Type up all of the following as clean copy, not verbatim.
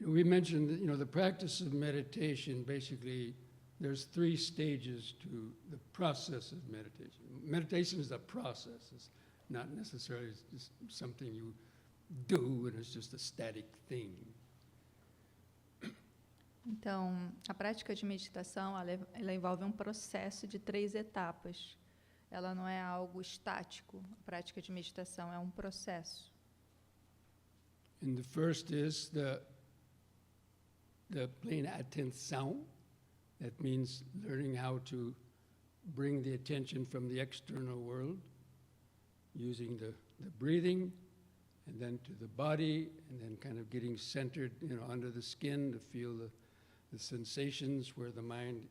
We mentioned that, the practice of meditation, basically, there's 3 stages to the process of meditation. Meditation is a process. It's not necessarily just something you do and it's just a static thing. Então, a prática de meditação, ela envolve um processo de 3 etapas. Ela não é algo estático. A prática de meditação é um processo. And the first is the plain atenção. That means learning how to bring the attention from the external world, using the breathing, and then to the body, and then kind of getting centered, under the skin to feel the sensations where the mind,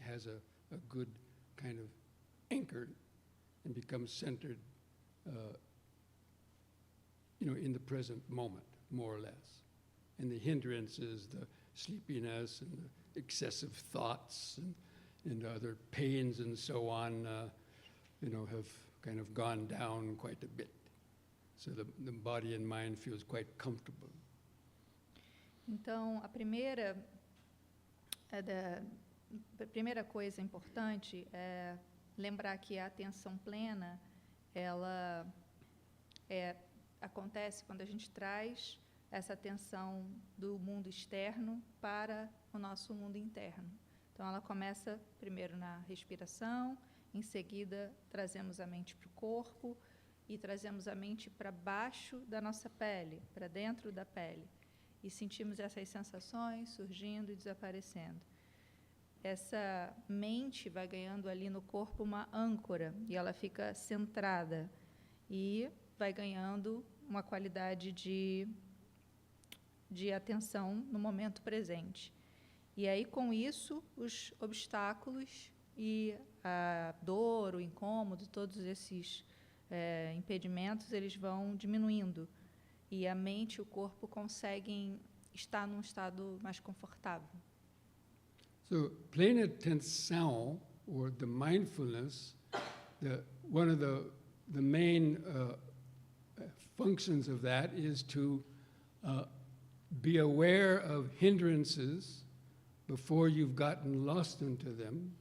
has a good kind of anchor and becomes centered, in the present moment, more or less. And the hindrances, the sleepiness and the excessive thoughts and other pains and so on, have kind of gone down quite a bit. So the body and mind feels quite comfortable. Então, a primeira coisa importante é lembrar que a atenção plena, ela acontece quando a gente traz essa atenção do mundo externo para o nosso mundo interno. Então, ela começa primeiro na respiração, em seguida trazemos a mente para o corpo e trazemos a mente para baixo da nossa pele, para dentro da pele. E sentimos essas sensações surgindo e desaparecendo. Essa mente vai ganhando ali no corpo uma âncora e ela fica centrada e vai ganhando uma qualidade de atenção no momento presente. E aí, com isso, os obstáculos e a dor, o incômodo, todos esses impedimentos, eles vão diminuindo. E a mente e o corpo conseguem estar num estado mais confortável. So, plain atenção, or the mindfulness, one of the main functions of that is to be aware of hindrances before you've gotten lost into them,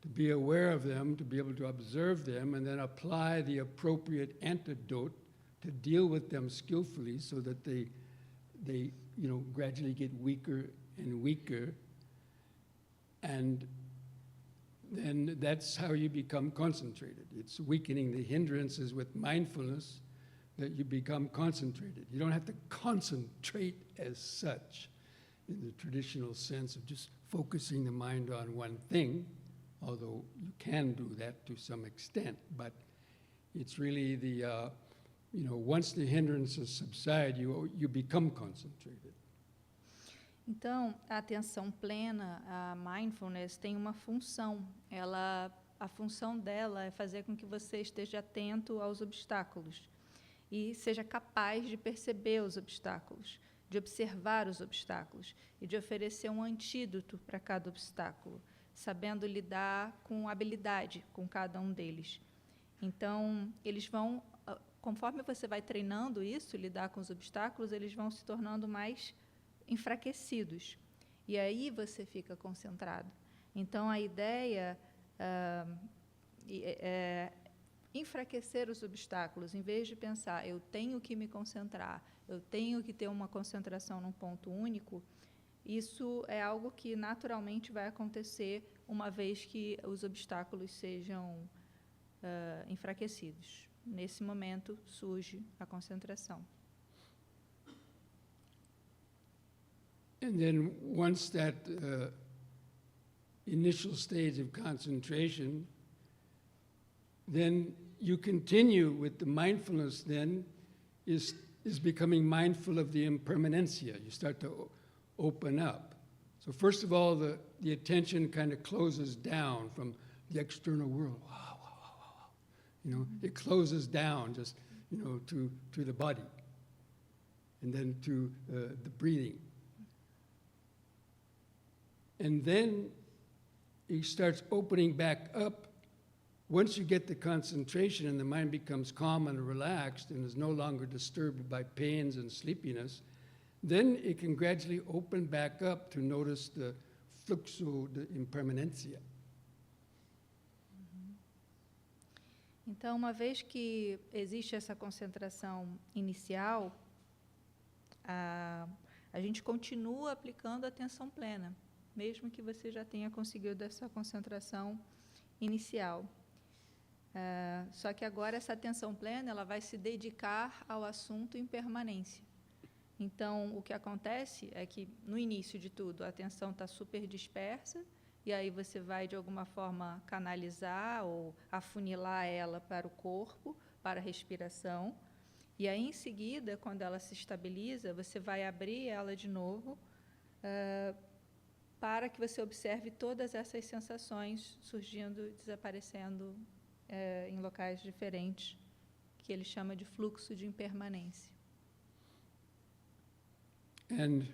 to be aware of them, to be able to observe them, and then apply the appropriate antidote to deal with them skillfully so that they gradually get weaker and weaker. And then that's how you become concentrated. It's weakening the hindrances with mindfulness that you become concentrated. You don't have to concentrate as such in the traditional sense of just focusing the mind on one thing, although you can do that to some extent. But it's really once the hindrances subside, you become concentrated. Então, a atenção plena, a mindfulness, tem uma função. A função dela é fazer com que você esteja atento aos obstáculos e seja capaz de perceber os obstáculos, de observar os obstáculos e de oferecer um antídoto para cada obstáculo, sabendo lidar com habilidade com cada um deles. Então, eles vão, conforme você vai treinando isso, lidar com os obstáculos, eles vão se tornando mais enfraquecidos. E aí você fica concentrado. Então, a ideia é enfraquecer os obstáculos, em vez de pensar, eu tenho que me concentrar, eu tenho que ter uma concentração num ponto único. Isso é algo que naturalmente vai acontecer uma vez que os obstáculos sejam enfraquecidos. Nesse momento surge a concentração. And then once that initial stage of concentration, then you continue with the mindfulness then is becoming mindful of the impermanencia. You start to open up. So first of all, the attention kind of closes down from the external world. Wow, wow, wow, wow, wow. It closes down just, to the body. And then to the breathing. And then he starts opening back up. Once you get the concentration and the mind becomes calm and relaxed and is no longer disturbed by pains and sleepiness, then it can gradually open back up to notice the fluxo de impermanencia. Então, uma vez que existe essa concentração inicial, a gente continua aplicando a atenção plena, mesmo que você já tenha conseguido essa concentração inicial. Só que agora essa atenção plena ela vai se dedicar ao assunto impermanência. Então, o que acontece é que, no início de tudo, a atenção está super dispersa, e aí você vai, de alguma forma, canalizar ou afunilar ela para o corpo, para a respiração. E aí, em seguida, quando ela se estabiliza, você vai abrir ela de novo para que você observe todas essas sensações surgindo e desaparecendo em locais diferentes, que ele chama de fluxo de impermanência. And,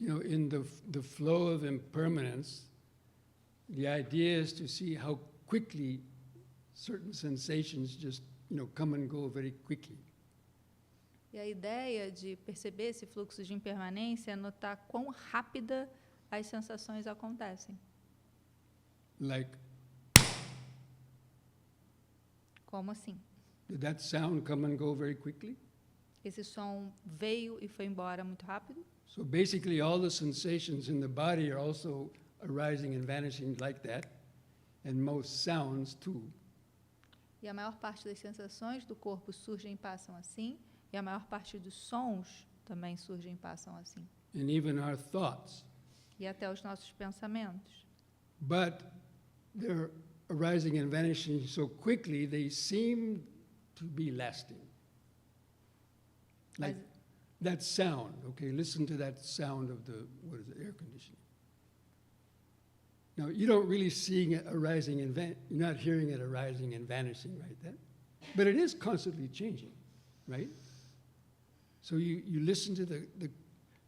in the flow of impermanence, the idea is to see how quickly certain sensations just, come and go very quickly. E a ideia de perceber esse fluxo de impermanência é notar quão rápida as sensações acontecem. Like, Como assim? did that sound come and go very quickly? Esse som veio e foi embora muito rápido? So basically, all the sensations in the body are also arising and vanishing like that, and most sounds too. E a maior parte das sensações do corpo surgem e passam assim, e a maior parte dos sons também surgem e passam assim. And even our thoughts. E até os nossos pensamentos. But they're arising and vanishing so quickly, they seem to be lasting. Like that sound, okay, listen to that sound of the, air conditioning. Now, you don't really see it arising and you're not hearing it arising and vanishing right then, but it is constantly changing, right? So you listen to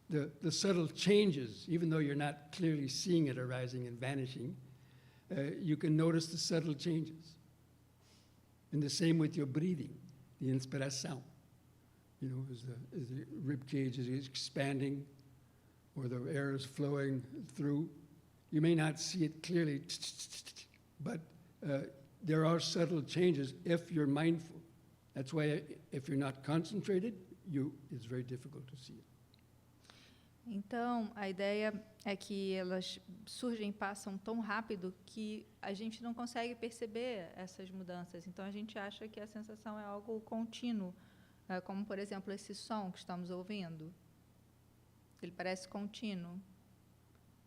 the subtle changes, even though you're not clearly seeing it arising and vanishing, you can notice the subtle changes. And the same with your breathing, the inspiração. As the rib cage is expanding or the air is flowing through. You may not see it clearly, but there are subtle changes if you're mindful. That's why if you're not concentrated, it's very difficult to see it. Então, a ideia é que elas surgem e passam tão rápido que a gente não consegue perceber essas mudanças. Então, a gente acha que a sensação é algo contínuo. Como, por exemplo, esse som que estamos ouvindo. Ele parece contínuo,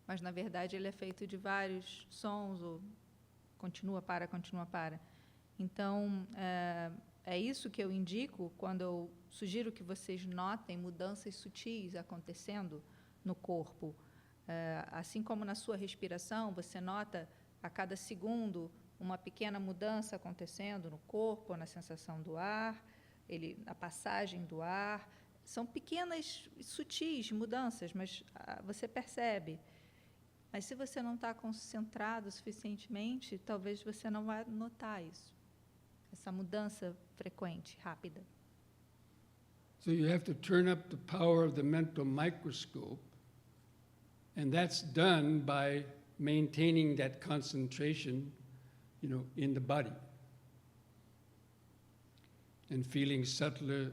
mas, na verdade, ele é feito de vários sons, ou continua, para. Então, é isso que eu indico quando eu sugiro que vocês notem mudanças sutis acontecendo no corpo. Assim como na sua respiração, você nota a cada segundo uma pequena mudança acontecendo no corpo, na sensação do ar, a passagem do ar, são pequenas, sutis mudanças, mas você percebe. Mas se você não está concentrado suficientemente, talvez você não vá notar isso, essa mudança frequente, rápida. So you have to turn up the power of the mental microscope, and that's done by maintaining that concentration, in the body. And feeling subtler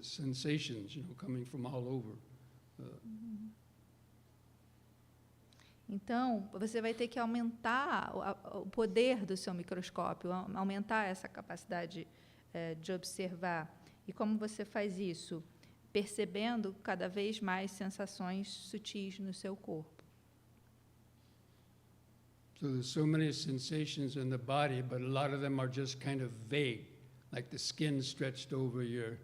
sensations, coming from all over. Então, você vai ter que aumentar o poder do seu microscópio, aumentar essa capacidade de observar. E como você faz isso? Percebendo cada vez mais sensações sutis no seu corpo. So there's so many sensations in the body, but a lot of them are just kind of vague. Like the skin stretched over your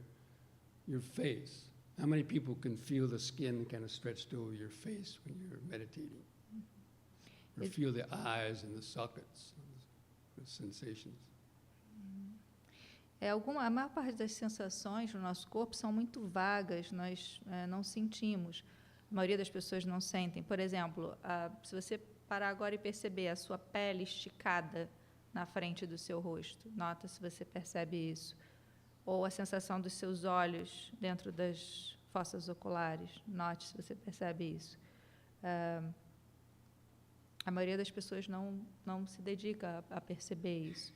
face. How many people can feel the skin kind of stretched over your face when you're meditating? Or feel the eyes and the sockets, the sensations? A maior parte das sensações no nosso corpo são muito vagas, nós não sentimos. A maioria das pessoas não sentem. Por exemplo, se você parar agora e perceber a sua pele esticada na frente do seu rosto. Nota se você percebe isso. Ou a sensação dos seus olhos dentro das fossas oculares. Note se você percebe isso. A maioria das pessoas não se dedica a perceber isso.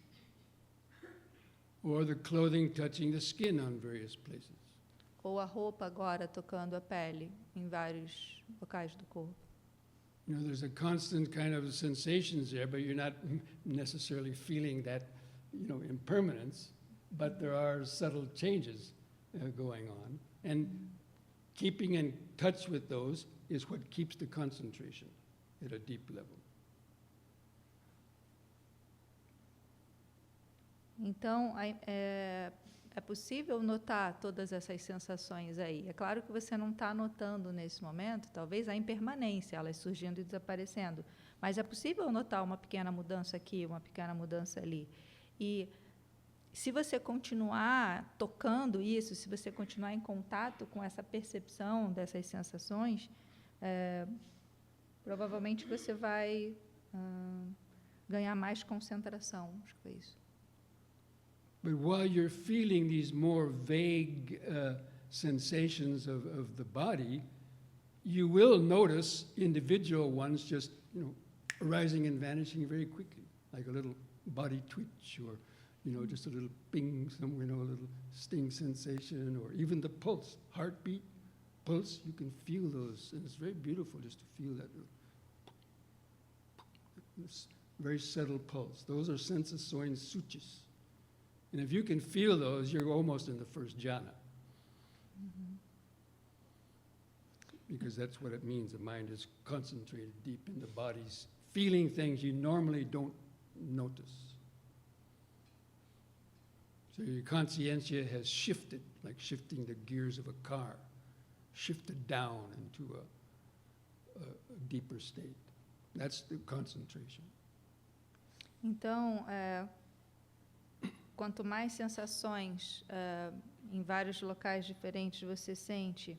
Or the clothing touching the skin on various places. Ou a roupa agora tocando a pele em vários locais do corpo. You know, there's a constant kind of sensations there, but you're not necessarily feeling that, you know, impermanence, but there are subtle changes going on. And keeping in touch with those is what keeps the concentration at a deep level. Então, é possível notar todas essas sensações aí. É claro que você não está notando nesse momento, talvez, a impermanência, elas surgindo e desaparecendo. Mas é possível notar uma pequena mudança aqui, uma pequena mudança ali. E se você continuar tocando isso, se você continuar em contato com essa percepção dessas sensações, provavelmente você vai ganhar mais concentração. Acho que foi isso. But while you're feeling these more vague sensations of the body, you will notice individual ones just, you know, arising and vanishing very quickly, like a little body twitch or, you know, just a little ping somewhere, you know, a little sting sensation, or even the pulse, heartbeat, pulse, you can feel those, and it's very beautiful just to feel that this very subtle pulse. Those are sensações sutis. And if you can feel those, you're almost in the first jhana. Because that's what it means. The mind is concentrated deep in the body's feeling things you normally don't notice. So your conscientia has shifted, like shifting the gears of a car, shifted down into a deeper state. That's the concentration. Então, quanto mais sensações em vários locais diferentes você sente,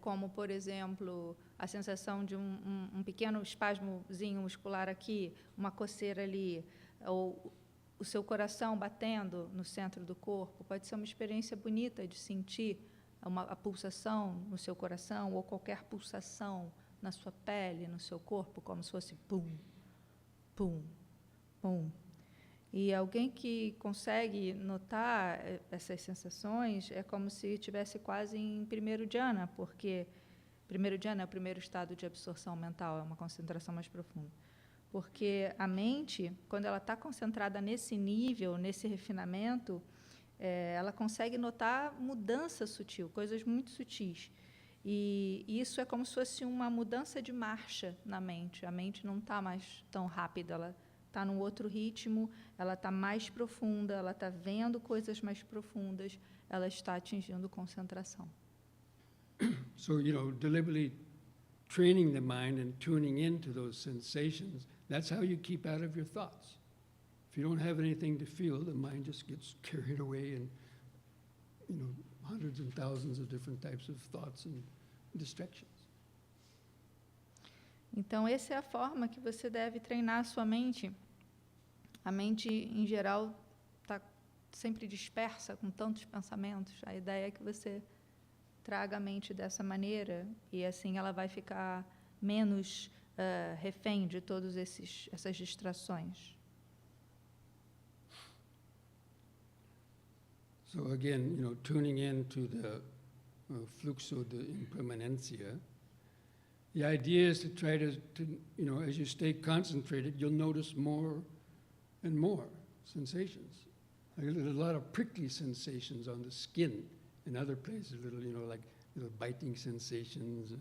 como, por exemplo, a sensação de um pequeno espasmozinho muscular aqui, uma coceira ali, ou o seu coração batendo no centro do corpo, pode ser uma experiência bonita de sentir a pulsação no seu coração, ou qualquer pulsação na sua pele, no seu corpo, como se fosse pum, pum, pum. E alguém que consegue notar essas sensações é como se estivesse quase em primeiro dhyana, porque primeiro dhyana é o primeiro estado de absorção mental, é uma concentração mais profunda. Porque a mente, quando ela está concentrada nesse nível, nesse refinamento, ela consegue notar mudança sutil, coisas muito sutis. E isso é como se fosse uma mudança de marcha na mente. A mente não está mais tão rápida, ela está num outro ritmo, ela está mais profunda, ela está vendo coisas mais profundas, ela está atingindo concentração. So, you know, deliberately training the mind and tuning into those sensations, that's how you keep out of your thoughts. If you don't have anything to feel, the mind just gets carried away in, you know, hundreds and thousands of different types of thoughts and distractions. Então, essa é a forma que você deve treinar a sua mente. A mente, em geral, está sempre dispersa com tantos pensamentos. A ideia é que você traga a mente dessa maneira e, assim, ela vai ficar menos refém de todas essas distrações. So again, you know, tuning into the fluxo de impermanencia, the idea is to try to, you know, as you stay concentrated, you'll notice more and more sensations. Like there's a lot of prickly sensations on the skin in other places, little, you know, like little biting sensations,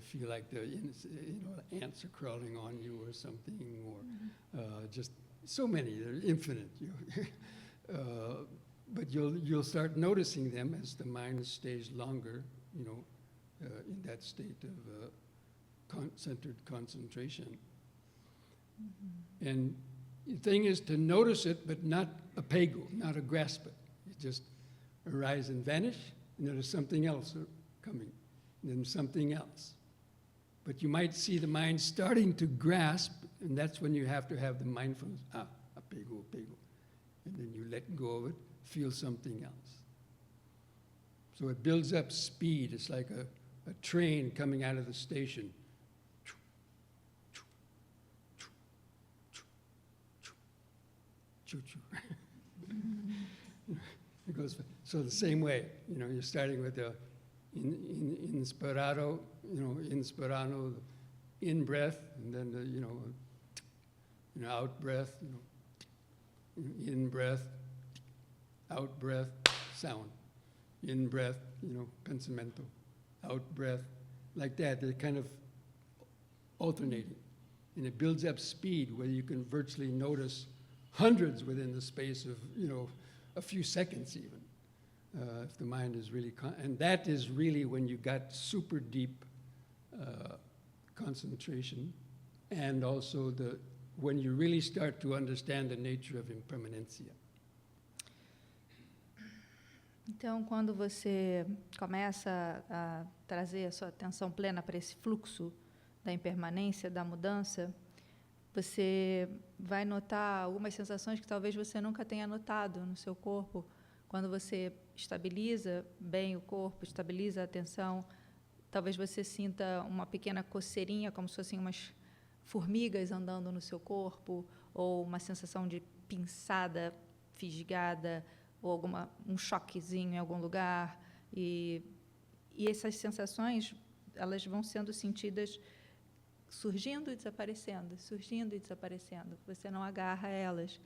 feel like the, you know, ants are crawling on you or something, or just so many, they're infinite. You know. But you'll start noticing them as the mind stays longer, you know, in that state of centered concentration. Mm-hmm. And the thing is to notice it, but not apego, not to grasp it. It just arise and vanish, and then there's something else coming, and then something else. But you might see the mind starting to grasp, and that's when you have to have the mindfulness, apego, apego. And then you let go of it, feel something else. So it builds up speed. It's like a train coming out of the station. Choo-choo. It goes, so the same way, you're starting with the inspirado, inspirando, in breath, and then the, out breath, in breath, out breath, sound. In breath, pensamento, out breath, like that. They're kind of alternating. And it builds up speed where you can virtually notice hundreds within the space of, a few seconds even, if the mind is really, and that is really when you got super deep concentration, and also when you really start to understand the nature of impermanencia. Então, quando você começa a trazer a sua atenção plena para esse fluxo da impermanência, da mudança, você vai notar algumas sensações que talvez você nunca tenha notado no seu corpo. Quando você estabiliza bem o corpo, estabiliza a atenção, talvez você sinta uma pequena coceirinha, como se fossem umas formigas andando no seu corpo, ou uma sensação de pinçada, fisgada, ou um choquezinho em algum lugar. E essas sensações, elas vão sendo sentidas surgindo e desaparecendo, surgindo e desaparecendo. Você não agarra elas.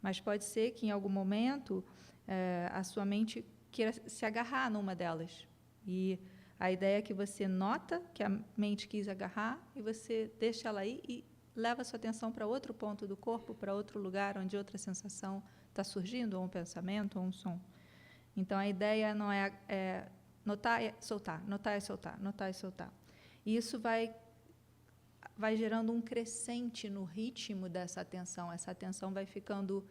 Mas pode ser que, em algum momento, a sua mente queira se agarrar numa delas. E a ideia é que você nota que a mente quis agarrar e você deixa ela aí e leva a sua atenção para outro ponto do corpo, para outro lugar onde outra sensação está surgindo, ou um pensamento, ou um som. Então, a ideia não é notar e soltar, notar e soltar, notar e soltar. E isso vai gerando um crescente no ritmo dessa atenção. Essa atenção vai ficando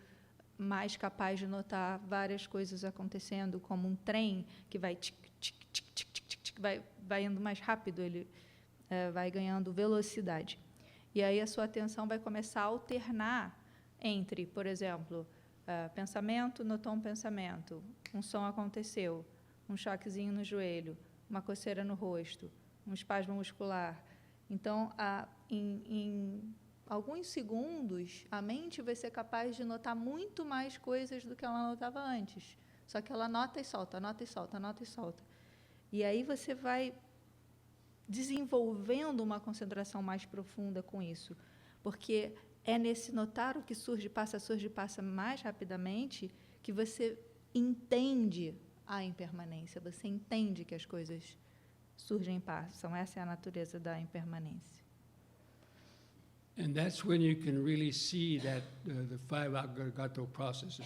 mais capaz de notar várias coisas acontecendo, como um trem que vai tic, tic, tic, tic, tic, tic, tic, vai indo mais rápido, ele vai ganhando velocidade. E aí a sua atenção vai começar a alternar entre, por exemplo, pensamento, notou um pensamento, um som aconteceu, um choquezinho no joelho, uma coceira no rosto, um espasmo muscular. Então, em alguns segundos, a mente vai ser capaz de notar muito mais coisas do que ela notava antes. Só que ela nota e solta, nota e solta, nota e solta. E aí você vai desenvolvendo uma concentração mais profunda com isso. Porque é nesse notar o que surge passa mais rapidamente, que você entende a impermanência, você entende que as coisas surgem e passam. Essa é a natureza da impermanência. And that's when you can really see that the five aggregato processes,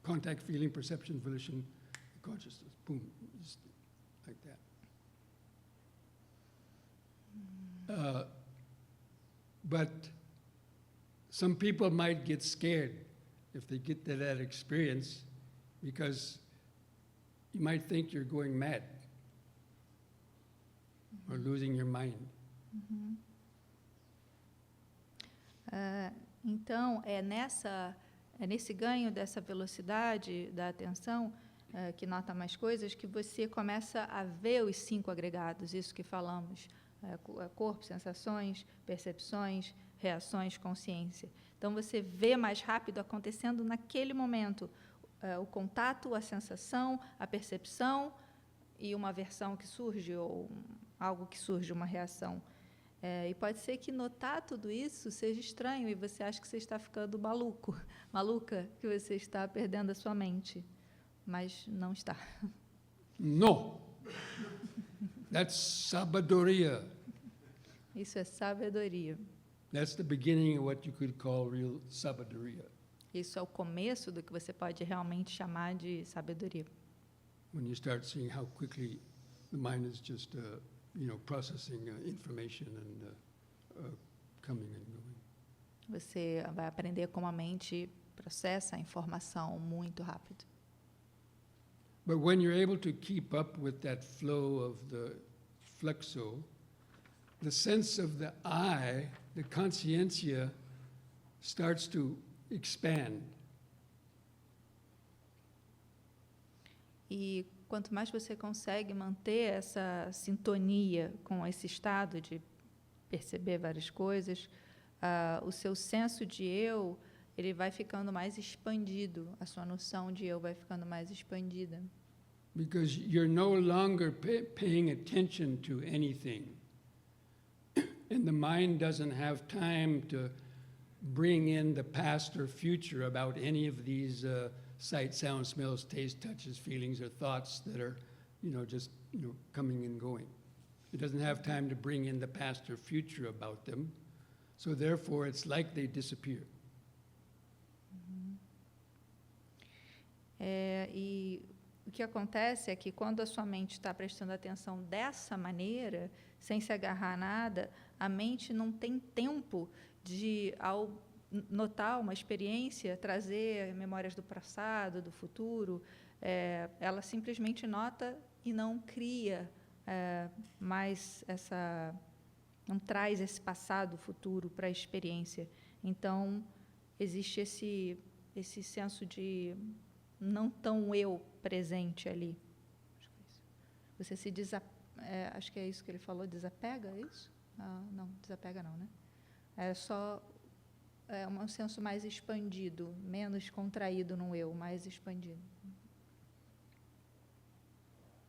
contact, feeling, perception, volition, consciousness, boom, just like that. But some people might get scared if they get to that experience, because you might think you're going mad or losing your mind. Uhum. Então, é nesse ganho dessa velocidade da atenção, que nota mais coisas, que você começa a ver os 5 agregados, isso que falamos, corpo, sensações, percepções, reações, consciência. Então, você vê mais rápido acontecendo naquele momento o contato, a sensação, a percepção e uma aversão que surge, ou algo que surge, uma reação. E pode ser que notar tudo isso seja estranho e você acha que você está ficando maluca, que você está perdendo a sua mente, mas não está. No, that's sabedoria. Isso é sabedoria. That's the beginning of what you could call real sabedoria. Isso é o começo do que você pode realmente chamar de sabedoria. When you start seeing how quickly the mind is just processing information and coming and going. Você vai aprender como a mente processa a informação muito rápido. But when you're able to keep up with that flow of the fluxo, the sense of the I, the consciência, starts to expand. E quanto mais você consegue manter essa sintonia com esse estado de perceber várias coisas, o seu senso de eu, ele vai ficando mais expandido, a sua noção de eu vai ficando mais expandida. Because you're no longer paying attention to anything. And the mind doesn't have time to bring in the past or future about any of these sight, sound, smells, taste, touches, feelings, or thoughts that are, just, coming and going. It doesn't have time to bring in the past or future about them. So therefore, it's like they disappear. E o que acontece é que quando a sua mente está prestando atenção dessa maneira, sem se agarrar a nada, a mente não tem tempo de, ao notar uma experiência, trazer memórias do passado, do futuro. Ela simplesmente nota e não cria mais não traz esse passado, futuro para a experiência. Então, existe esse senso de não tão eu presente ali. Você se acho que é isso que ele falou, desapega, é isso? Não, desapega não, né? É só um senso mais expandido, menos contraído no eu, mais expandido.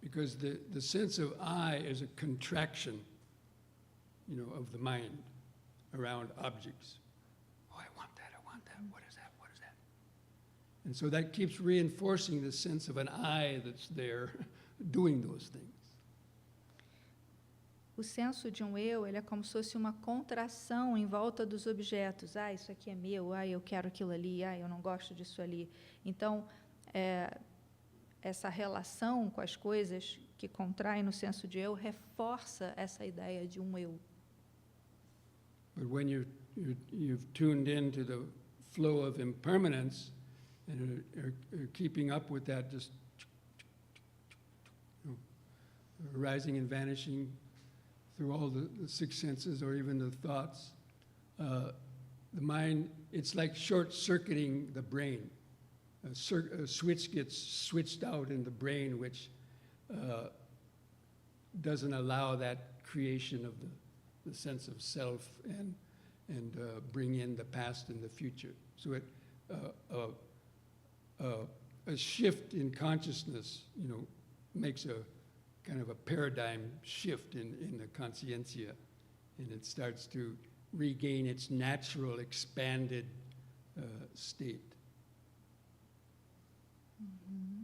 Because the sense of I is a contraction, of the mind around objects. Oh, I want that, what is that, what is that? And so that keeps reinforcing the sense of an I that's there doing those things. O senso de um eu, ele é como se fosse uma contração em volta dos objetos. Isso aqui é meu, eu quero aquilo ali, eu não gosto disso ali. Então, essa relação com as coisas que contraem no senso de eu reforça essa ideia de um eu. But when you've tuned into the flow of impermanence and are keeping up with that, just arising and vanishing through all the six senses or even the thoughts, the mind, it's like short-circuiting the brain. A switch gets switched out in the brain, which doesn't allow that creation of the sense of self and bring in the past and the future. So a shift in consciousness, makes a kind of a paradigm shift in the consciencia, and it starts to regain its natural, expanded state. Mm-hmm.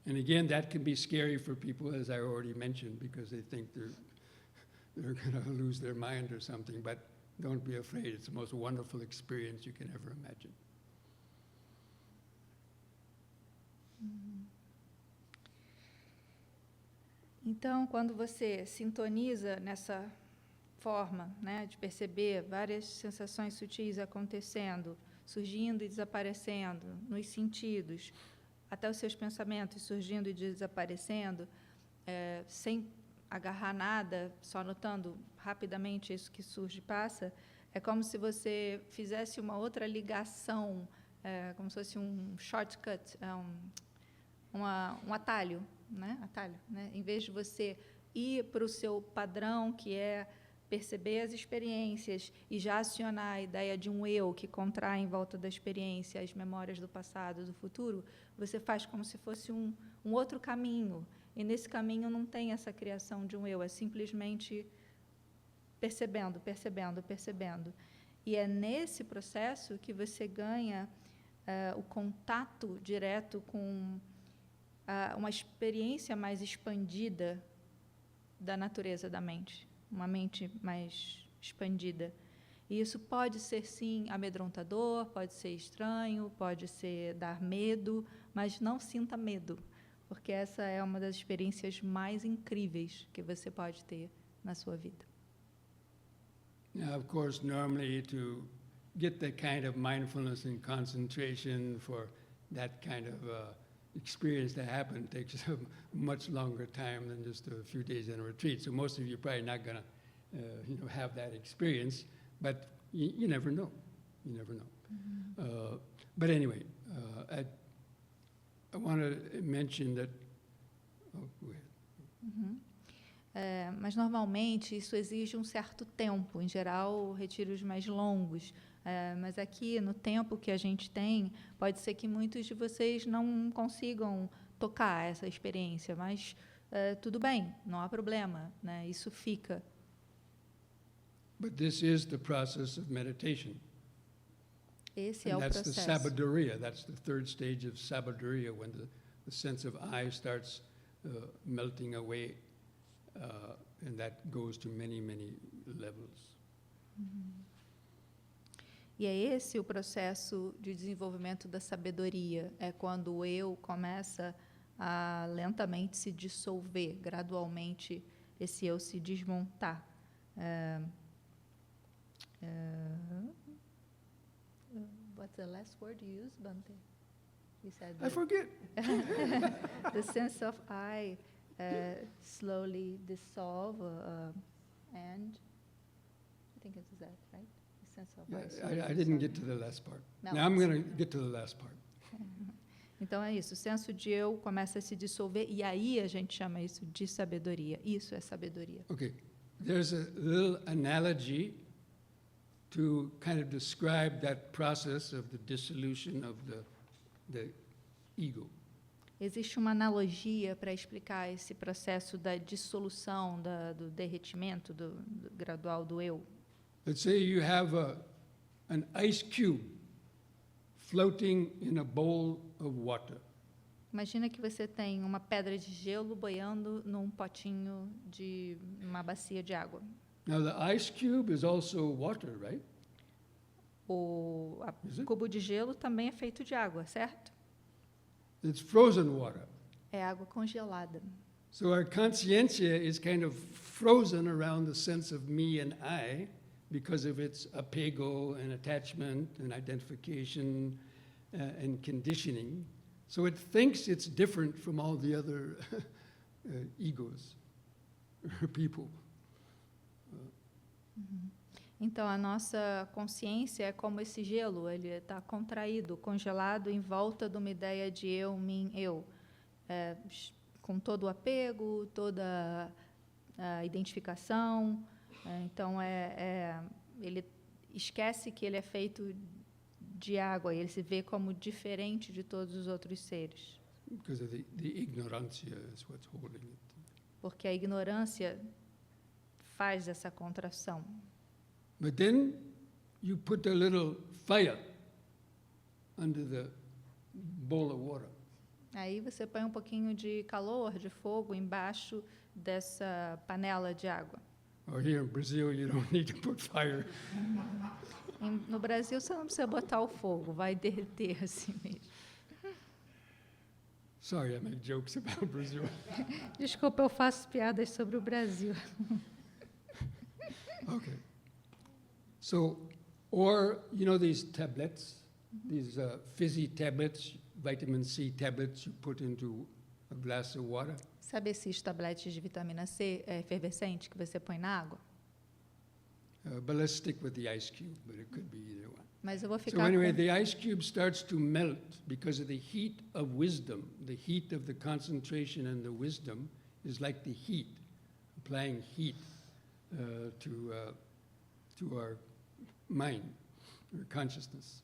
And again, that can be scary for people, as I already mentioned, because they think they're going to lose their mind or something, but don't be afraid. It's the most wonderful experience you can ever imagine. Então, quando você sintoniza nessa forma, né, de perceber várias sensações sutis acontecendo, surgindo e desaparecendo nos sentidos, até os seus pensamentos surgindo e desaparecendo, sem agarrar nada, só notando rapidamente isso que surge e passa, é como se você fizesse uma outra ligação, como se fosse um shortcut, um atalho, né? Em vez de você ir para o seu padrão, que é perceber as experiências e já acionar a ideia de um eu que contrai em volta da experiência as memórias do passado, do futuro, você faz como se fosse um outro caminho. E nesse caminho não tem essa criação de um eu, é simplesmente percebendo, percebendo, percebendo. E é nesse processo que você ganha o contato direto com uma experiência mais expandida da natureza da mente, uma mente mais expandida. E isso pode ser, sim, amedrontador, pode ser estranho, pode ser dar medo, mas não sinta medo, porque essa é uma das experiências mais incríveis que você pode ter na sua vida. Now, of course, normally to get that kind of mindfulness and concentration for that kind of experience to happen takes a much longer time than just a few days in a retreat. So most of you are probably not going to have that experience, but you never know. You never know. Mm-hmm. But anyway, I want to mention that Oh, go ahead. Mas, normalmente, isso exige um certo tempo, em geral, retiros mais longos. Mas aqui, no tempo que a gente tem, pode ser que muitos de vocês não consigam tocar essa experiência, mas tudo bem, não há problema, né? Isso fica. But this is the process of meditation. Esse é And o that's the processo. sabiduria. That's the third stage of sabiduria, when the sense of I starts melting away, and that goes to many, many levels. E é esse o processo de desenvolvimento da sabedoria. É quando o eu começa a lentamente se dissolver, gradualmente esse eu se desmontar. What's the last word you used, Bante? You said I forget. the sense of I slowly dissolve and I think it's that, right? The sense of I slowly I didn't dissolve. get to the last part. No, Now I'm it's- going to get to the last part. Então é isso, o senso de eu começa a se dissolver e aí a gente chama isso de sabedoria. Isso é sabedoria. Okay, there's a little analogy to kind of describe that process of the dissolution of the ego. Existe uma analogia para explicar esse processo da dissolução, do derretimento do gradual do eu. Let's say you have an ice cube floating in a bowl of water. Imagina que você tem uma pedra de gelo boiando num potinho de uma bacia de água. Now the ice cube is also water, right? O Is it? cubo de gelo também é feito de água, certo? It's frozen water. É água congelada. So our conscientia is kind of frozen around the sense of me and I because of its apego and attachment and identification and conditioning. So it thinks it's different from all the other egos or people. Então, a nossa consciência é como esse gelo, ele está contraído, congelado em volta de uma ideia de eu, mim, eu. Com todo o apego, toda a identificação. Então, ele esquece que ele é feito de água, e ele se vê como diferente de todos os outros seres. Because of the ignorancia is what's holding it. Porque a ignorância faz essa contração. But then you put a little fire under the bowl of water. Aí você põe um pouquinho de calor, de fogo, embaixo dessa panela de água. Or here in Brazil, you don't need to put fire. No Brasil, você não precisa botar o fogo, vai derreter assim mesmo. Sorry, I make jokes about Brazil. Desculpa, eu faço piadas sobre o Brasil. Okay. So, or, you know these tablets, these fizzy tablets, vitamin C tablets you put into a glass of water? Sabe esses tabletes de vitamina C efervescente que você põe na água? But let's stick with the ice cube, but it could be either one. Mas eu vou So ficar anyway, com... the ice cube starts to melt because of the heat of wisdom. The heat of the concentration and the wisdom is like the heat, applying heat to our mind, or consciousness.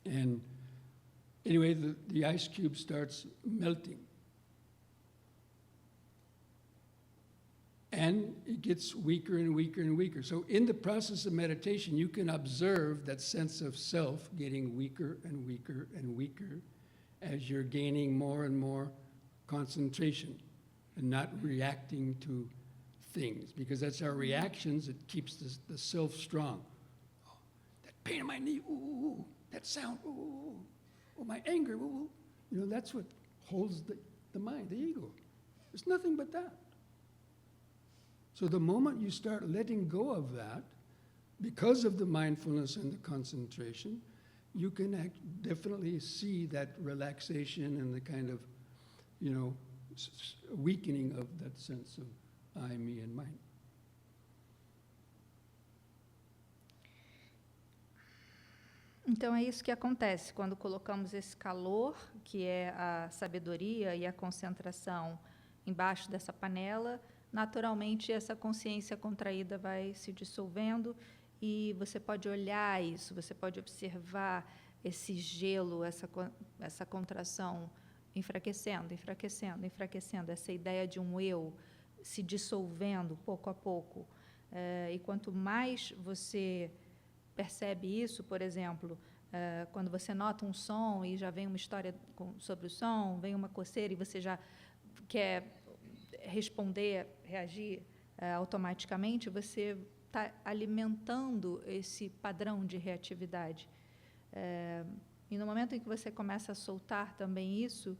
And anyway, the ice cube starts melting. And it gets weaker and weaker and weaker. So in the process of meditation, you can observe that sense of self getting weaker and weaker and weaker as you're gaining more and more concentration and not reacting to things, because that's our reactions that keeps the self strong. Oh, that pain in my knee, ooh, ooh, ooh. That sound, ooh, ooh, ooh. Oh, my anger, ooh, ooh. You know, that's what holds the mind, the ego. There's nothing but that. So the moment you start letting go of that, because of the mindfulness and the concentration, you can definitely see that relaxation and the kind of, you know, weakening of that sense of I, me, and mine. Então, é isso que acontece quando colocamos esse calor, que é a sabedoria e a concentração, embaixo dessa panela. Naturalmente, essa consciência contraída vai se dissolvendo e você pode olhar isso, você pode observar esse gelo, essa contração enfraquecendo, enfraquecendo, enfraquecendo, essa ideia de um eu se dissolvendo pouco a pouco. E quanto mais você percebe isso, por exemplo, quando você nota um som e já vem uma história sobre o som, vem uma coceira e você já quer responder, reagir automaticamente, você está alimentando esse padrão de reatividade. E no momento em que você começa a soltar também isso,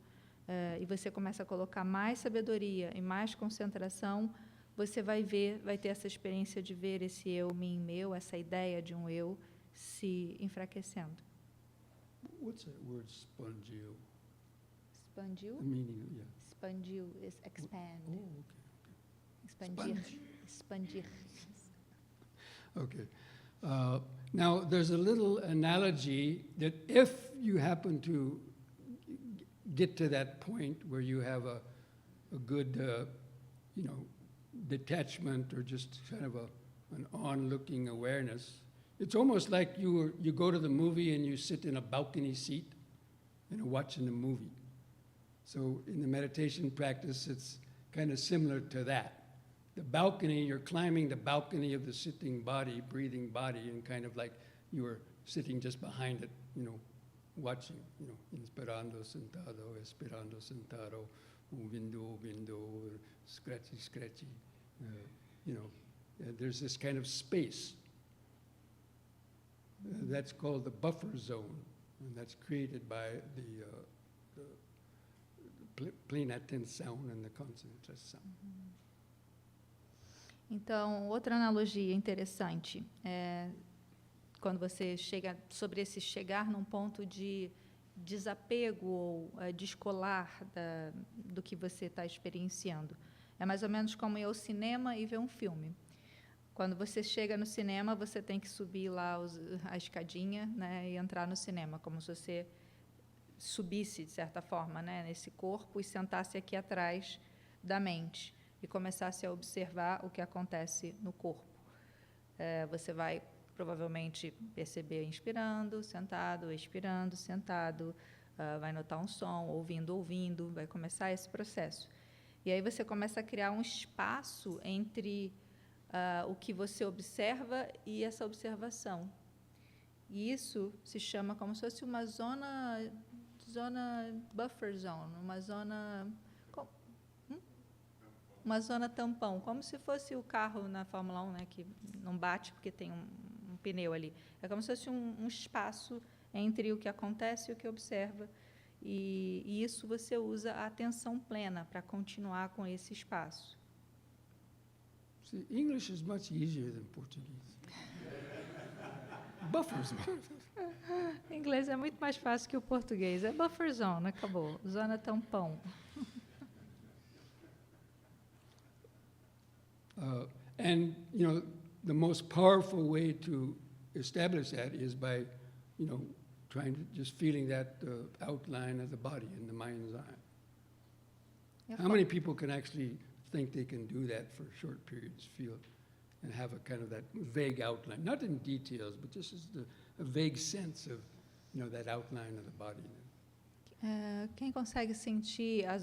e você começa a colocar mais sabedoria e mais concentração, você vai ter essa experiência de ver esse eu, mim, meu, essa ideia de um eu se enfraquecendo. What's that word, spongio? Expandiu? The meaning, yeah. Expandiu, expand. Oh, okay. Expandir. Expandir. Okay. Now, there's a little analogy that if you happen to get to that point where you have a good, detachment or just kind of an on-looking awareness, it's almost like you go to the movie and you sit in a balcony seat, watching the movie. So in the meditation practice, it's kind of similar to that. The balcony, you're climbing the balcony of the sitting body, breathing body, and kind of like you were sitting just behind it, watching, inspirando, sentado, ouvindo, scratchy. There's this kind of space. That's called the buffer zone, and that's created by the plena atenção and the concentração. Então, outra analogia interessante é quando você chega sobre esse chegar num ponto de desapego ou descolar do que você está experienciando. É mais ou menos como ir ao cinema e ver um filme. Quando você chega no cinema, você tem que subir lá a escadinha, né, e entrar no cinema, como se você subisse, de certa forma, né, nesse corpo e sentasse aqui atrás da mente e começasse a observar o que acontece no corpo. Você vai provavelmente perceber inspirando, sentado, expirando, sentado, vai notar um som, ouvindo, vai começar esse processo. E aí você começa a criar um espaço entre o que você observa e essa observação. E isso se chama como se fosse uma zona buffer zone, uma zona tampão, como se fosse o carro na Fórmula 1, né, que não bate porque tem um pneu ali. É como se fosse um espaço entre o que acontece e o que observa. E isso você usa a atenção plena para continuar com esse espaço. See, English is much easier than Portuguese. Buffer zone. Em inglês é muito mais fácil que o português. É buffer zone, acabou. Zona tampão. And, the most powerful way to establish that is by, trying to just feeling that outline of the body in the mind's eye. How many people can actually think they can do that for short periods, feel, and have a kind of that vague outline, not in details, but just as a vague sense of, that outline of the body. Quem consegue sentir a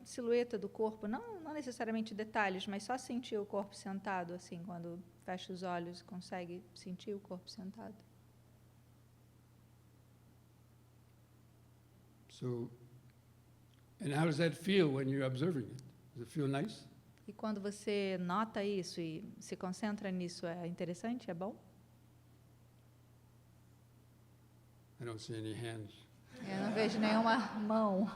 silhueta do corpo, não necessariamente detalhes, mas só sentir o corpo sentado, assim, quando fecha os olhos, consegue sentir o corpo sentado? So, and how does that feel when you're observing it? Does it feel nice? E quando você nota isso e se concentra nisso, é interessante? É bom? I don't see any hands. Eu não vejo nenhuma mão.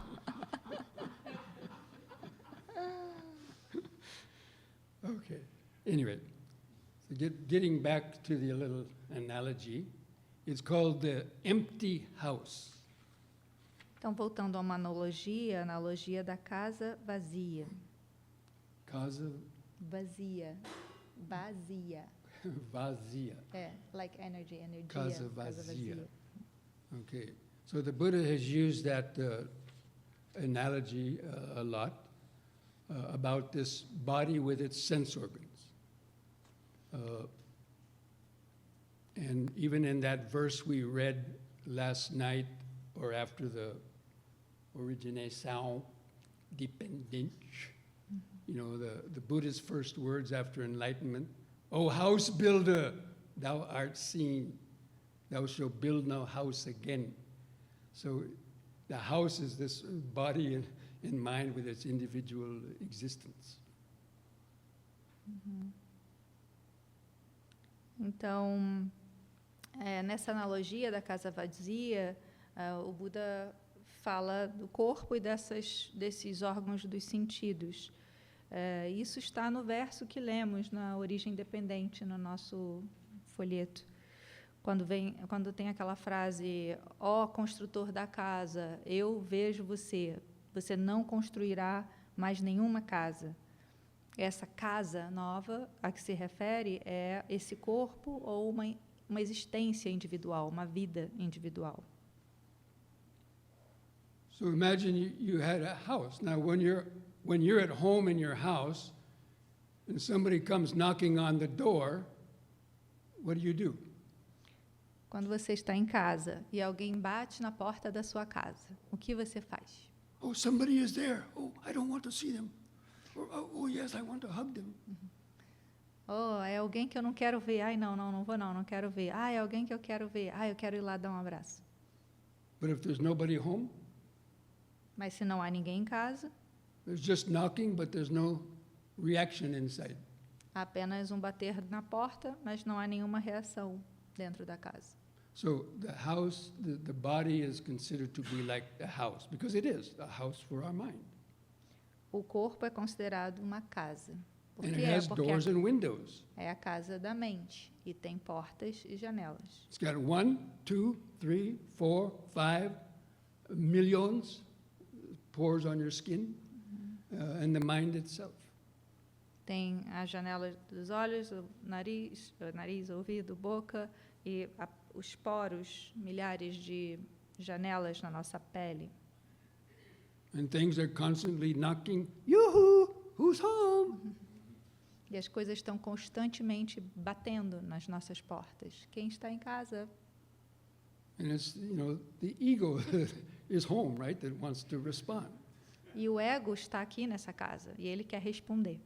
Okay. Anyway, so getting back to the little analogy, it's called the empty house. Então, voltando a uma analogia da casa vazia. Casa Vazia. Vazia. vazia. Like energia. Casa vazia. Okay, so the Buddha has used that analogy a lot about this body with its sense organs. And even in that verse we read last night, or after the origination dependente, you know, the Buddha's first words after enlightenment, "O house builder, thou art seen, thou shalt build no house again." So the house is this body and mind with its individual existence. Então, nessa analogia da casa vazia, o Buda fala do corpo e desses órgãos dos sentidos. Isso está no verso que lemos na Origem Dependente, no nosso folheto. Quando tem aquela frase, ó construtor da casa, eu vejo você, você não construirá mais nenhuma casa. Essa casa nova a que se refere é esse corpo ou uma existência individual, uma vida individual. So imagine you had a house. Now when you're at home in your house and somebody comes knocking on the door, what do? Quando você está em casa e alguém bate na porta da sua casa, o que você faz? Oh, somebody is there. Oh, I don't want to see them. Or, oh, yes, I want to hug them. Oh, é alguém que eu não quero ver. Ai, não vou não quero ver. Ah, é alguém que eu quero ver. Ah, eu quero ir lá dar um abraço. But if there's nobody home, Mas se não há ninguém em casa, there's just knocking, but there's no reaction inside. há apenas um bater na porta, mas não há nenhuma reação dentro da casa. So the house, the body is considered to be like the house, because it is a house for our mind. O corpo é considerado uma casa. Por And que it has Porque doors and windows. é a casa da mente e tem portas e janelas. It's got 1, 2, 3, 4, 5 millions pores on your skin, and the mind itself. Tem a janela dos olhos, o nariz, ouvido, boca e os poros, milhares de janelas na nossa pele. And things are constantly knocking, yoo-hoo, who's home? E as coisas estão constantemente batendo nas nossas portas. Quem está em casa? And it's, the ego is home, right, that wants to respond. E o ego está aqui nessa casa e ele quer responder.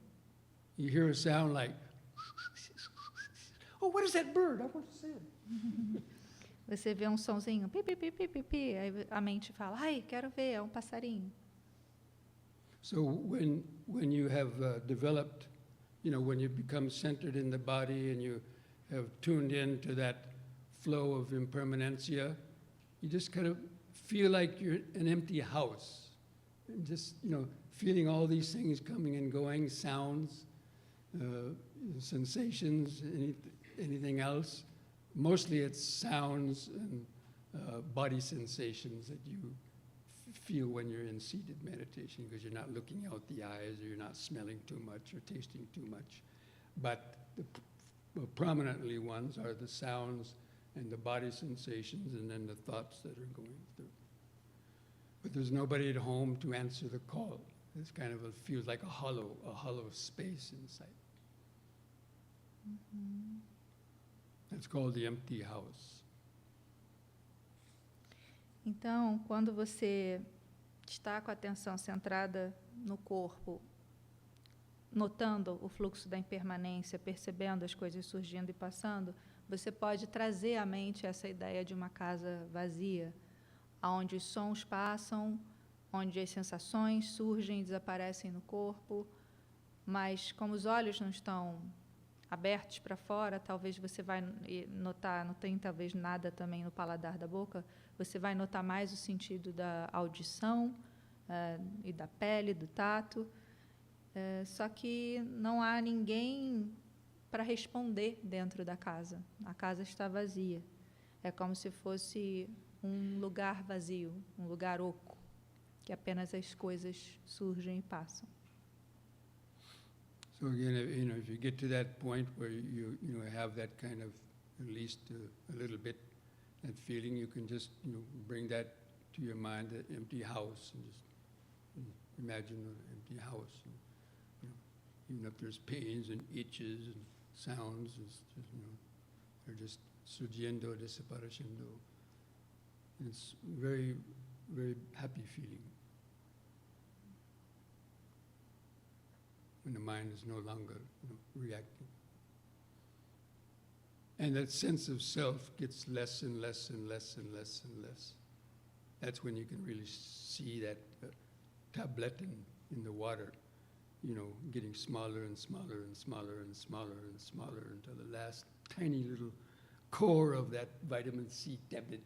You hear a sound like, oh, what is that bird? I want to see it. Você vê um sonzinho, pi, pi, pi, pi, pi, pi, aí a mente fala, ai, quero ver, é um passarinho. So when you have developed, when you become centered in the body and you have tuned into that flow of impermanencia, you just kind of feel like you're an empty house. And just, feeling all these things coming and going, sounds, sensations, anything else. Mostly it's sounds and body sensations that you feel when you're in seated meditation, because you're not looking out the eyes, or you're not smelling too much or tasting too much. But the prominently ones are the sounds and the body sensations, and then the thoughts that are going through. But there's nobody at home to answer the call. It's kind of feels like a hollow space inside. That's called the empty house. Então, quando você está com a atenção centrada no corpo, notando o fluxo da impermanência, percebendo as coisas surgindo e passando, você pode trazer à mente essa ideia de uma casa vazia, onde os sons passam, onde as sensações surgem e desaparecem no corpo, mas como os olhos não estão abertos para fora, talvez você vai notar, não tem talvez nada também no paladar da boca, você vai notar mais o sentido da audição e da pele, do tato, só que não há ninguém para responder dentro da casa. A casa está vazia. É como se fosse um lugar vazio, um lugar oco, que apenas as coisas surgem e passam. So again, if you get to that point where you have that kind of, at least a little bit, that feeling, you can just, bring that to your mind, an empty house, and just imagine an empty house. And, even if there's pains and itches and sounds, it's just, they're just surgiendo, desapareciendo. It's very, very happy feeling when the mind is no longer reacting. And that sense of self gets less and less and less and less and less. That's when you can really see that tablet in the water, getting smaller and smaller and smaller and smaller and smaller until the last tiny little core of that vitamin C tablet,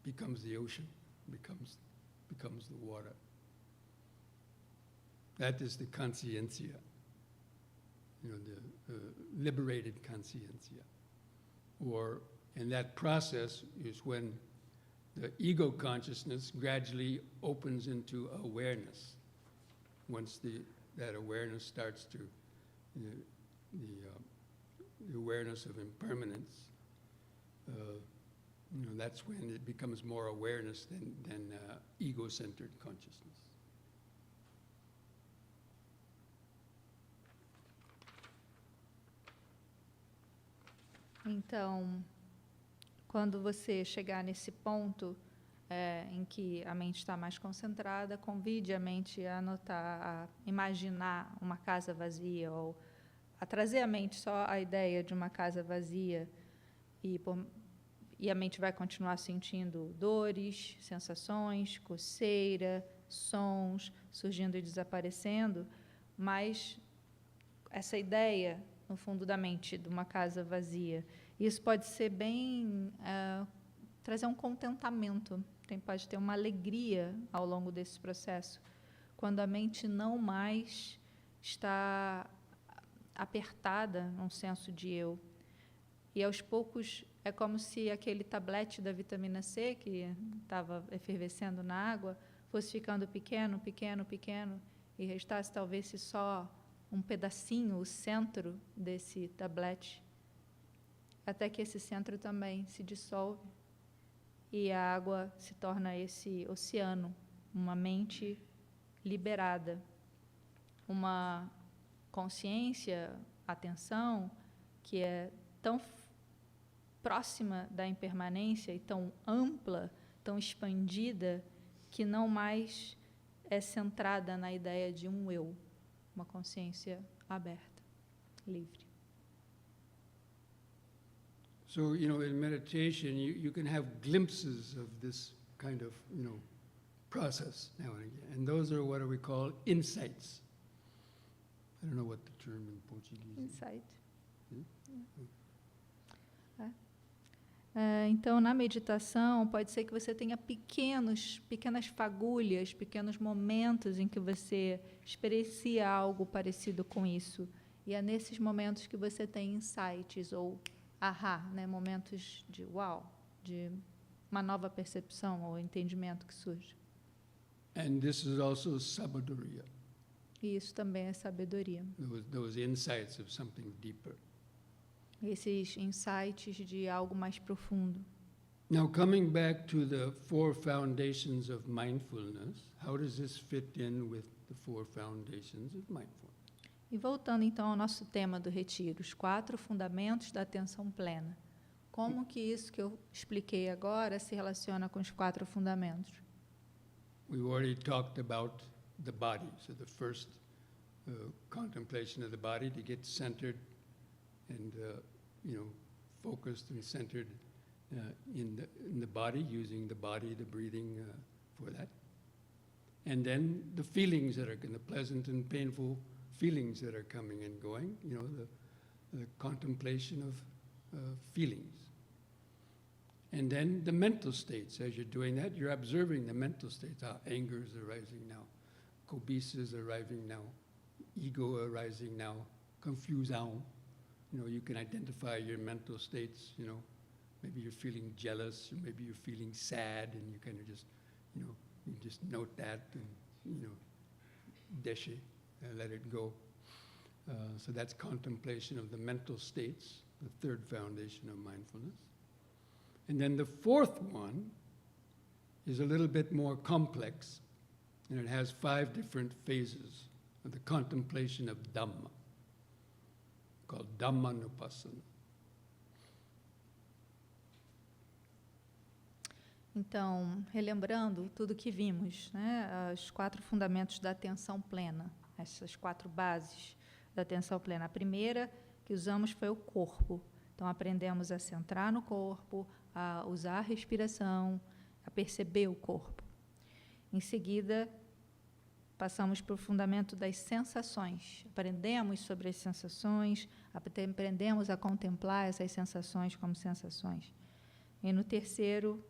becomes the ocean, becomes the water. That is the consciencia, the liberated consciencia. And that process is when the ego consciousness gradually opens into awareness. Once that awareness starts to, the awareness of impermanence, that's when it becomes more awareness than ego-centered consciousness. Então, quando você chegar nesse ponto em que a mente está mais concentrada, convide a mente a anotar, a imaginar uma casa vazia, ou a trazer à mente só a ideia de uma casa vazia, e a mente vai continuar sentindo dores, sensações, coceira, sons surgindo e desaparecendo, mas essa ideia no fundo da mente de uma casa vazia, isso pode ser bem trazer um contentamento, pode ter uma alegria ao longo desse processo, quando a mente não mais está apertada num senso de eu. E aos poucos é como se aquele tablete da vitamina C que estava efervescendo na água fosse ficando pequeno, pequeno, pequeno, e restasse talvez só um pedacinho, o centro desse tablete, até que esse centro também se dissolve e a água se torna esse oceano, uma mente liberada, uma consciência, atenção, que é tão próxima da impermanência e tão ampla, tão expandida, que não mais é centrada na ideia de um eu, uma consciência aberta, livre. So, in meditation, you can have glimpses of this kind of, process now and again. And those are what we call insights. I don't know what the term in Portuguese is. Insight. Então, na meditação, pode ser que você tenha pequenas fagulhas, pequenos momentos em que você experiencia algo parecido com isso. E é nesses momentos que você tem insights ou momentos de uau, de uma nova percepção ou entendimento que surge. And this is also sabedoria. E isso também é sabedoria. Those insights of something deeper. Esses insights de algo mais profundo. Now, coming back to the 4 foundations of mindfulness, how does this fit in with the 4 foundations of mindfulness? E voltando então ao nosso tema do retiro, os 4 fundamentos da atenção plena. Como que isso que eu expliquei agora se relaciona com os 4 fundamentos? We already talked about the body. So the first contemplation of the body, to get centered and focused and centered in the body, using the body, the breathing for that. And then the feelings that are the pleasant and painful feelings that are coming and going, the contemplation of feelings. And then the mental states. As you're doing that, you're observing the mental states. Anger is arising now. Cobiça is arriving now. Ego arising now. Confusion. You can identify your mental states, Maybe you're feeling jealous, or maybe you're feeling sad, and you kind of just, you just note that and, déchet, let it go. So that's contemplation of the mental states, the 3rd foundation of mindfulness. And then the fourth one is a little bit more complex, and it has 5 different phases of the contemplation of Dhamma, called Dhammanupassana. Então, relembrando tudo que vimos, né, os 4 fundamentos da atenção plena, essas 4 bases da atenção plena. A primeira que usamos foi o corpo. Então, aprendemos a centrar no corpo, a usar a respiração, a perceber o corpo. Em seguida, passamos para o fundamento das sensações. Aprendemos sobre as sensações, aprendemos a contemplar essas sensações como sensações. E no terceiro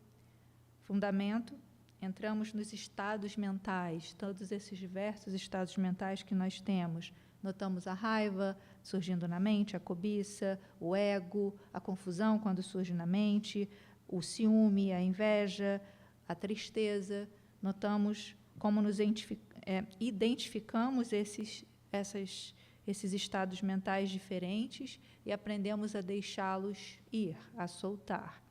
fundamento, entramos nos estados mentais, todos esses diversos estados mentais que nós temos. Notamos a raiva surgindo na mente, a cobiça, o ego, a confusão quando surge na mente, o ciúme, a inveja, a tristeza. Notamos como nos identificamos esses estados mentais diferentes e aprendemos a deixá-los ir, a soltar.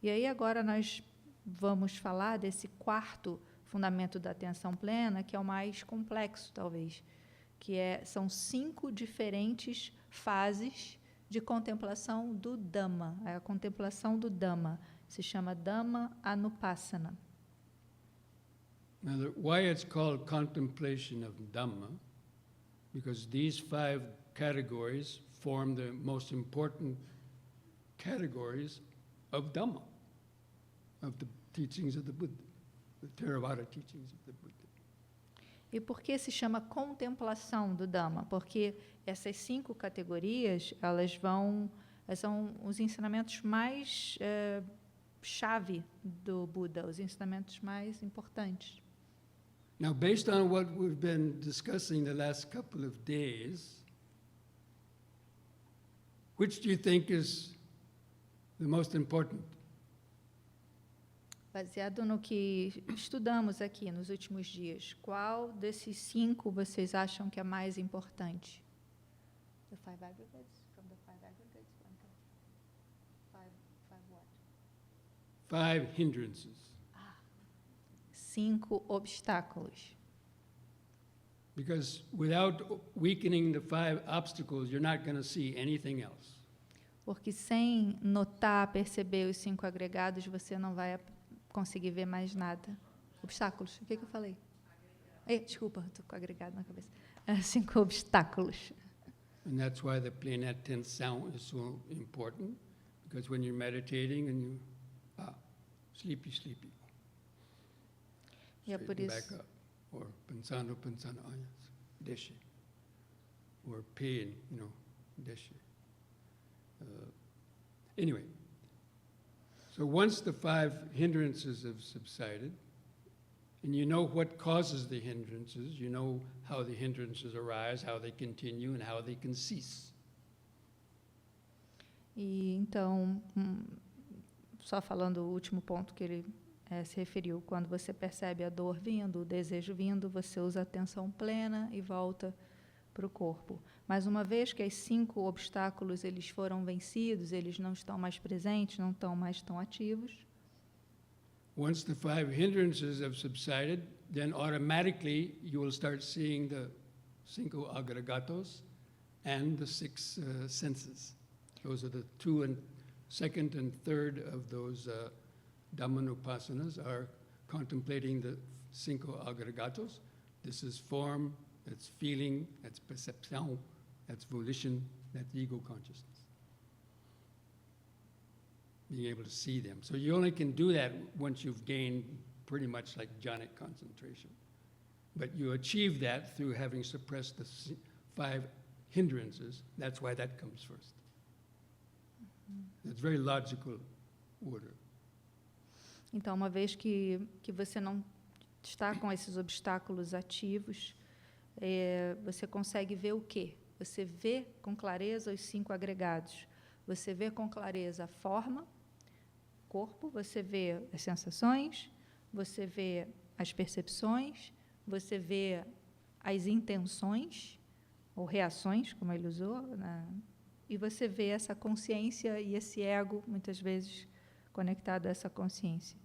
E aí agora nós vamos falar desse 4º fundamento da atenção plena, que é o mais complexo, talvez, que são 5 diferentes fases de contemplação do Dhamma. A contemplação do Dhamma se chama Dhammanupassana. Now, why it's called contemplation of Dhamma? Because these 5 categories form the most important categories of Dhamma, of the teachings of the Buddha, the Theravada teachings of the Buddha. E por que se chama contemplação do Dhamma? Porque essas 5 categorias, elas são os ensinamentos mais chave do Buda, os ensinamentos mais importantes. Now, based on what we've been discussing the last couple of days, which do you think is the most important? Baseado no que estudamos aqui nos últimos dias, qual desses 5 vocês acham que é mais importante? The 5 aggregates? From the 5 aggregates? 5 what? 5 hindrances. 5 obstáculos. Because without weakening the 5 obstacles, you're not going to see anything else. Porque sem notar, perceber os 5 agregados, você não vai conseguir ver mais nada. Obstáculos. O que eu falei? Desculpa, estou com agregado na cabeça. 5 obstáculos. And that's why the plain attention is so important. Because when you're meditating and you, sleepy. E é por Straighten isso. back up. Or pensando, yes, deixe. Or pain, deixe. Anyway, so once the 5 hindrances have subsided, and you know what causes the hindrances, you know how the hindrances arise, how they continue, and how they can cease. E então, só falando o último ponto que ele se referiu, quando você percebe a dor vindo, o desejo vindo, você usa a atenção plena e volta para o corpo. Mas uma vez que os 5 obstáculos eles foram vencidos, eles não estão mais presentes, não estão mais tão ativos. Once the 5 hindrances have subsided, then automatically you will start seeing the 5 aggregatos and the 6 senses. Those are the 2nd and 3rd of those Dhammanupasanas are contemplating the 5 aggregatos. This is form, that's feeling, that's perception, that's volition, that's ego consciousness. Being able to see them. So you only can do that once you've gained pretty much like jhanic concentration. But you achieve that through having suppressed the 5 hindrances. That's why that comes first. It's very logical order. Então, uma vez que você não está com esses obstáculos ativos, você consegue ver o quê? Você vê com clareza os 5 agregados. Você vê com clareza a forma, corpo, você vê as sensações, você vê as percepções, você vê as intenções ou reações, como ele usou, né? E você vê essa consciência e esse ego, muitas vezes conectado a essa consciência.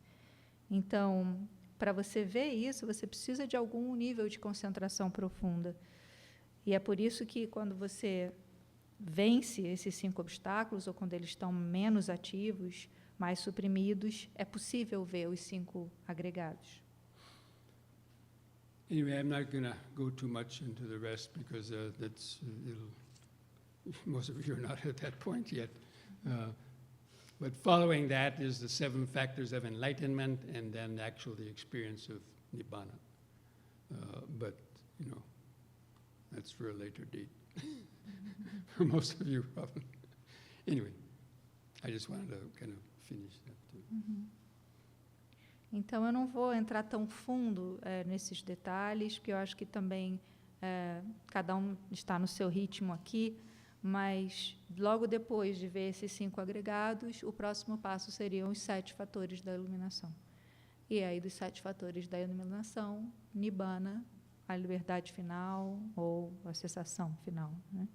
Então, para você ver isso, você precisa de algum nível de concentração profunda. E é por isso que, quando você vence esses 5 obstáculos, ou quando eles estão menos ativos, mais suprimidos, é possível ver os 5 agregados. Anyway, I'm not going to go too much into the rest because most of you are not at that point yet. But following that is the 7 factors of enlightenment and then actually the experience of Nibbana. But, that's for a later date. For most of you, probably. Anyway, I just wanted to kind of finish that too. Então, eu não vou entrar tão fundo nesses detalhes, porque eu acho que também cada um está no seu ritmo aqui, mas logo depois de ver esses 5 agregados, o próximo passo seriam os 7 fatores da iluminação. E aí, dos 7 fatores da iluminação, Nibbana, a liberdade final ou a cessação final, né?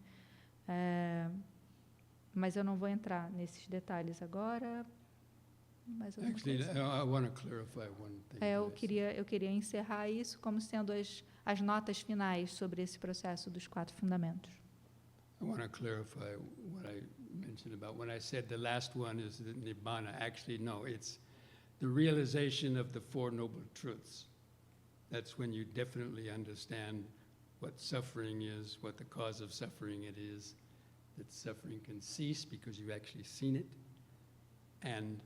Mas eu não vou entrar nesses detalhes agora. Mais alguma Actually, coisa? I want to clarify one thing. Eu queria encerrar isso como sendo as notas finais sobre esse processo dos 4 fundamentos. I want to clarify what I mentioned about when I said the last one is the Nibbana. Actually, no, it's the realization of the 4 Noble Truths. That's when you definitely understand what suffering is, what the cause of suffering it is, that suffering can cease because you've actually seen it, and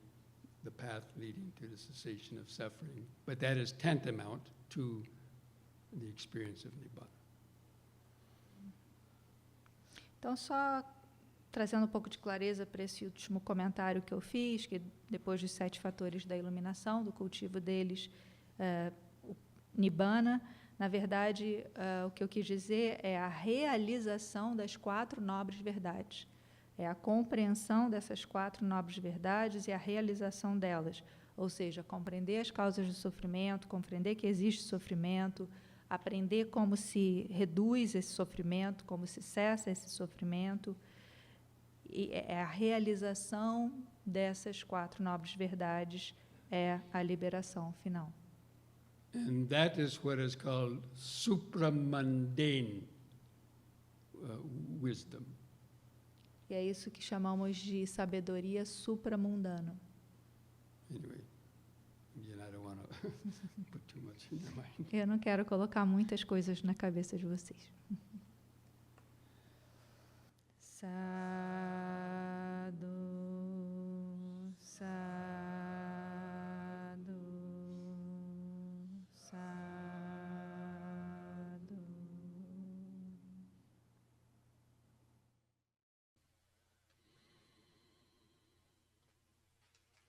the path leading to the cessation of suffering. But that is tantamount to the experience of Nibbana. Então, só trazendo um pouco de clareza para esse último comentário que eu fiz, que depois dos 7 fatores da iluminação, do cultivo deles, o Nibbana, na verdade, o que eu quis dizer é a realização das 4 nobres verdades. É a compreensão dessas 4 nobres verdades e a realização delas. Ou seja, compreender as causas do sofrimento, compreender que existe sofrimento, aprender como se reduz esse sofrimento, como se cessa esse sofrimento. E a realização dessas 4 nobres verdades é a liberação final. And that is what is called supramundane wisdom. E é isso que chamamos de sabedoria supramundana. Anyway, again, I don't want to put too much in your mind. Eu não quero colocar muitas coisas na cabeça de vocês.